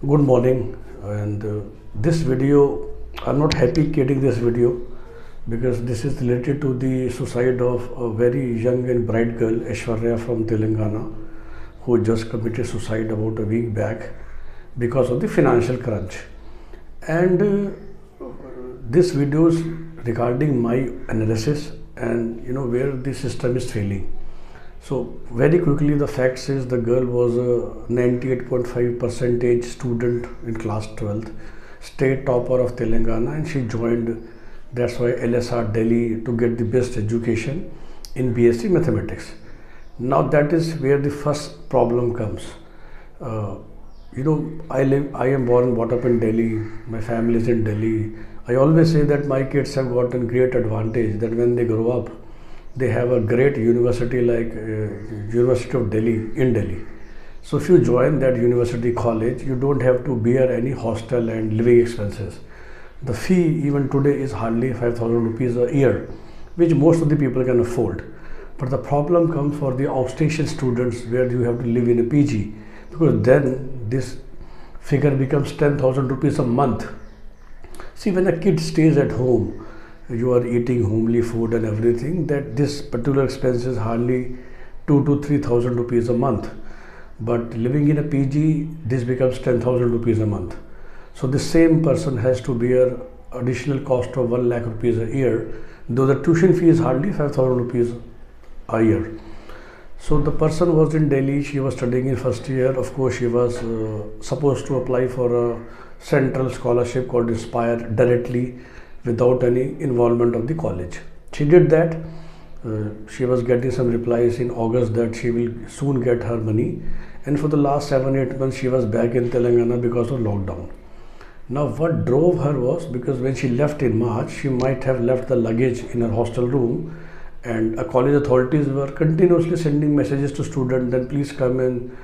Good morning. And this video, I'm not happy creating this video because this is related to the suicide of a very young and bright girl, Aishwarya from Telangana, who just committed suicide about a week back because of the financial crunch. And this video is regarding my analysis and where the system is failing. So very quickly, the facts is the girl was a 98.5 percentage student in class 12th, state topper of Telangana, and she joined, that's why, LSR Delhi to get the best education in BSc Mathematics. Now that is where the first problem comes. I am born and brought up in Delhi. My family is in Delhi. I always say that my kids have gotten great advantage that when they grow up, they have a great university like University of Delhi in Delhi. So if you join that university college, you don't have to bear any hostel and living expenses. The fee even today is hardly 5,000 rupees a year, which most of the people can afford. But the problem comes for the outstation students where you have to live in a PG, because then this figure becomes 10,000 rupees a month. See, when a kid stays at home, you are eating homely food and everything, that this particular expense is hardly 2 to 3,000 rupees a month. But living in a PG, this becomes 10,000 rupees a month. So the same person has to bear additional cost of 1 lakh rupees a year, though the tuition fee is hardly 5,000 rupees a year. So the person was in Delhi, she was studying in first year. Of course, she was supposed to apply for a central scholarship called Inspire directly without any involvement of the college. She did that. She was getting some replies in August that she will soon get her money, and for the last 7-8 months she was back in Telangana because of lockdown. Now what drove her was because when she left in March, she might have left the luggage in her hostel room, and college authorities were continuously sending messages to students that please come and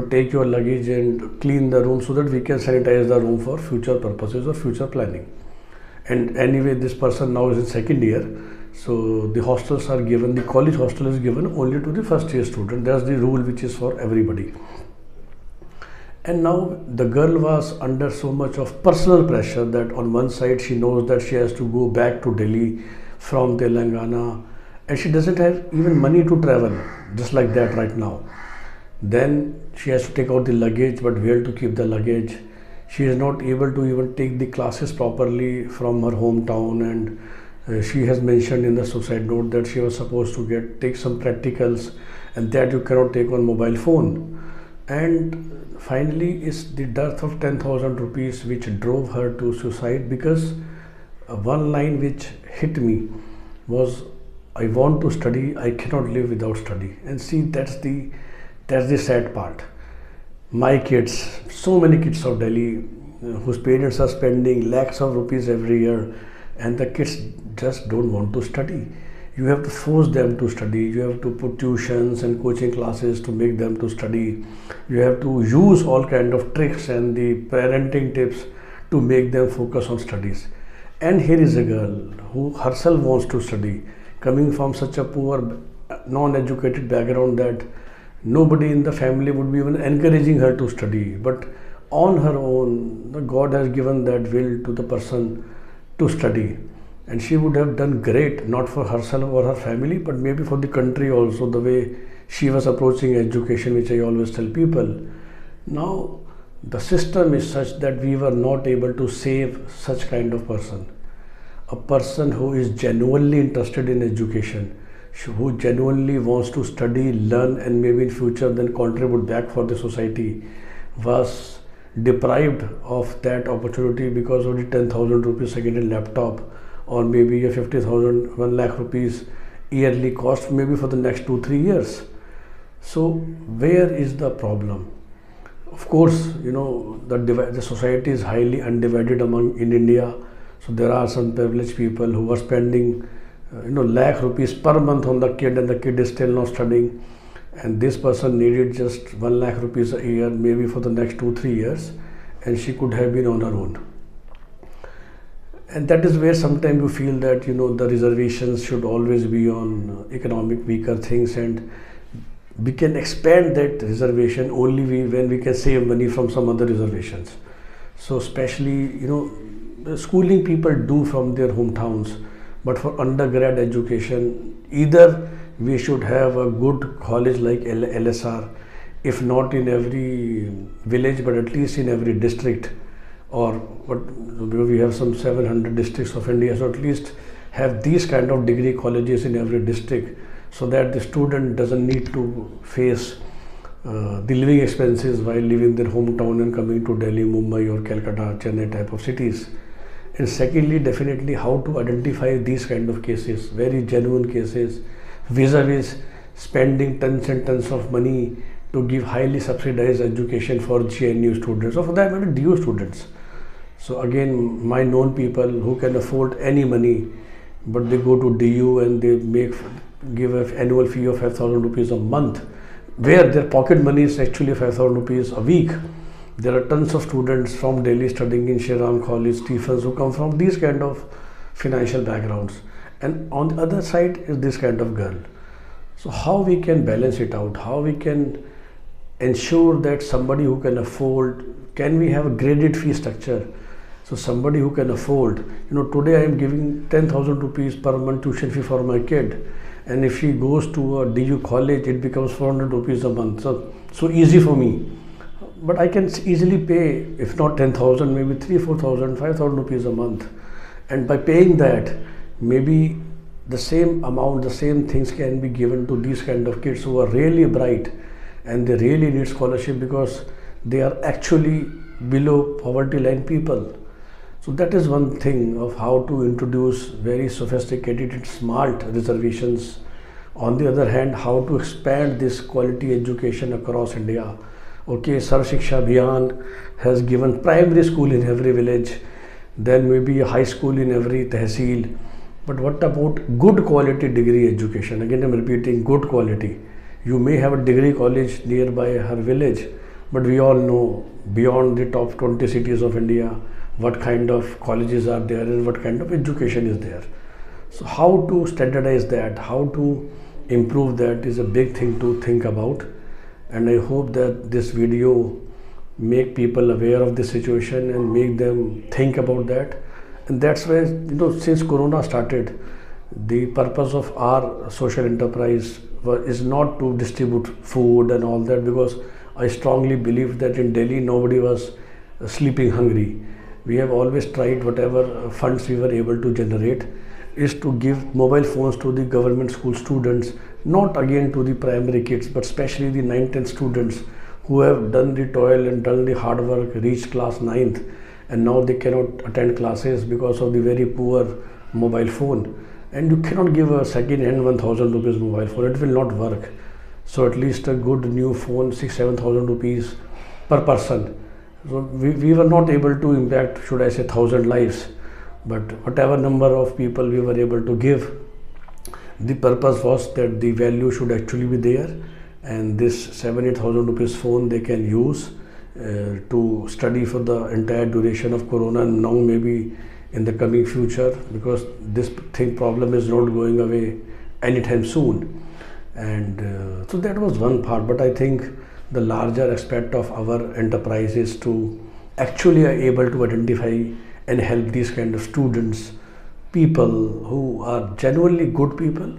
take your luggage and clean the room so that we can sanitize the room for future purposes or future planning. And anyway, this person now is in second year, so the hostels are given, the college hostel is given only to the first year student. That's the rule which is for everybody. And now the girl was under so much of personal pressure that on one side she knows that she has to go back to Delhi from Telangana, and she doesn't have even money to travel just like that right now. Then she has to take out the luggage, but where to keep the luggage? She is not able to even take the classes properly from her hometown, and she has mentioned in the suicide note that she was supposed to take some practicals, and that you cannot take on mobile phone. And finally is the dearth of 10,000 rupees which drove her to suicide, because one line which hit me was, I want to study, I cannot live without study. And see, that's the sad part. My kids, so many kids of Delhi whose parents are spending lakhs of rupees every year, and the kids just don't want to study. You have to force them to study. You have to put tuitions and coaching classes to make them to study. You have to use all kind of tricks and the parenting tips to make them focus on studies. And here is a girl who herself wants to study, coming from such a poor, non-educated background that nobody in the family would be even encouraging her to study. But on her own, God has given that will to the person to study. And she would have done great, not for herself or her family, but maybe for the country also, the way she was approaching education, which I always tell people. Now, the system is such that we were not able to save such kind of person. A person who is genuinely interested in education, who genuinely wants to study, learn, and maybe in future then contribute back for the society, was deprived of that opportunity because of the 10,000 rupees second-hand laptop, or maybe a 50,000, 1 lakh rupees yearly cost, maybe for the next 2-3 years. So where is the problem? Of course, the society is highly undivided in India. So there are some privileged people who are spending lakh rupees per month on the kid, and the kid is still not studying, and this person needed just 1 lakh rupees a year, maybe for the next 2-3 years, and she could have been on her own. And that is where sometimes you feel that the reservations should always be on economic weaker things, and we can expand that reservation only when we can save money from some other reservations. So especially, the schooling people do from their hometowns, but for undergrad education, either we should have a good college like LSR, if not in every village, but at least in every district, or what we have some 700 districts of India, so at least have these kind of degree colleges in every district, so that the student doesn't need to face the living expenses while leaving their hometown and coming to Delhi, Mumbai or Calcutta, Chennai type of cities. And secondly, definitely how to identify these kind of cases, very genuine cases, vis-a-vis spending tons and tons of money to give highly subsidized education for GNU students or for that matter DU students. So again, my known people who can afford any money, but they go to DU and they give an annual fee of 5,000 rupees a month, where their pocket money is actually 5,000 rupees a week. There are tons of students from Delhi studying in Shri Ram College, Stephens, who come from these kind of financial backgrounds. And on the other side is this kind of girl. So how we can balance it out? How we can ensure that somebody who can afford, can we have a graded fee structure? So somebody who can afford, today I am giving 10,000 rupees per month tuition fee for my kid. And if she goes to a DU college, it becomes 400 rupees a month. So easy for me. But I can easily pay, if not 10,000, maybe 3,000, 4,000, 5,000 rupees a month. And by paying that, maybe the same amount, the same things can be given to these kind of kids who are really bright and they really need scholarship because they are actually below poverty line people. So that is one thing of how to introduce very sophisticated and smart reservations. On the other hand, how to expand this quality education across India. Okay, Sarv Shiksha Abhiyan has given primary school in every village, then maybe a high school in every tehsil. But what about good quality degree education? Again, I'm repeating, good quality. You may have a degree college nearby her village, but we all know beyond the top 20 cities of India, what kind of colleges are there and what kind of education is there. So how to standardize that, how to improve that is a big thing to think about. And I hope that this video make people aware of the situation and make them think about that. And that's why, since Corona started, the purpose of our social enterprise is not to distribute food and all that, because I strongly believe that in Delhi nobody was sleeping hungry. We have always tried whatever funds we were able to generate is to give mobile phones to the government school students, not again to the primary kids, but especially the 9th, 10th students who have done the toil and done the hard work, reached class 9th, and now they cannot attend classes because of the very poor mobile phone. And you cannot give a second-hand 1,000 rupees mobile phone, it will not work. So at least a good new phone, 6,000-7,000 rupees per person. So we were not able to impact, should I say, 1,000 lives, but whatever number of people we were able to give, the purpose was that the value should actually be there, and this 7,000-8,000 rupees phone they can use to study for the entire duration of Corona, and now maybe in the coming future, because this problem is not going away anytime soon. And so that was one part, but I think the larger aspect of our enterprise is to actually are able to identify and help these kind of students, people who are genuinely good people,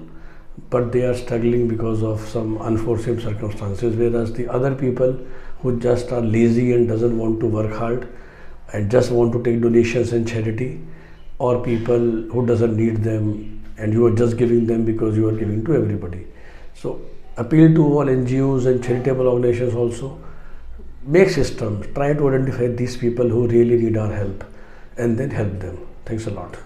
but they are struggling because of some unforeseen circumstances, whereas the other people who just are lazy and doesn't want to work hard and just want to take donations and charity, or people who doesn't need them and you are just giving them because you are giving to everybody. So appeal to all NGOs and charitable organizations also, make systems, try to identify these people who really need our help and then help them. Thanks a lot.